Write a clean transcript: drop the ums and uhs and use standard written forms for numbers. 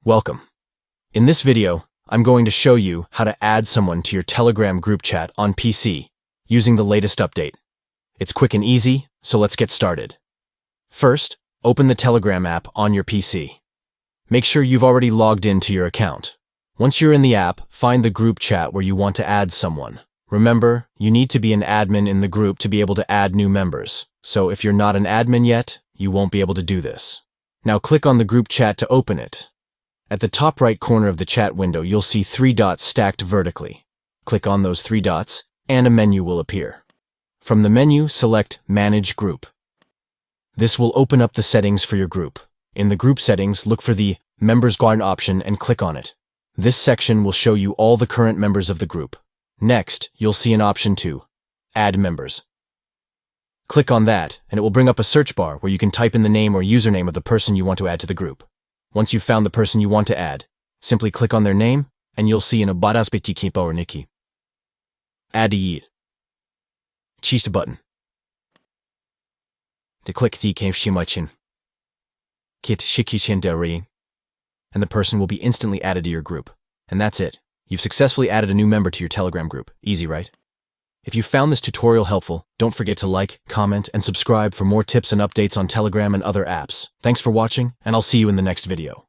Welcome. In this video, I'm going to show you how to add someone to your Telegram group chat on PC using the latest update. It's quick and easy, so let's get started. First, open the Telegram app on your PC. Make sure you've already logged into your account. Once you're in the app, find the group chat where you want to add someone. Remember, you need to be an admin in the group to be able to add new members, so if you're not an admin yet, you won't be able to do this. Now click on the group chat to open it. At the top right corner of the chat window, you'll see 3 dots stacked vertically. Click on those 3 dots, and a menu will appear. From the menu, select Manage Group. This will open up the settings for your group. In the group settings, look for the Members Guard option and click on it. This section will show you all the current members of the group. Next, you'll see an option to Add Members. Click on that, and it will bring up a search bar where you can type in the name or username of the person you want to add to the group. Once you've found the person you want to add, simply click on their name, and you'll see an Abadaspiti Kipa or Nikki. Add a Cheese button. To click the Shimachin. Kit Shikichin Deri. And the person will be instantly added to your group. And that's it. You've successfully added a new member to your Telegram group. Easy, right? If you found this tutorial helpful, don't forget to like, comment, and subscribe for more tips and updates on Telegram and other apps. Thanks for watching, and I'll see you in the next video.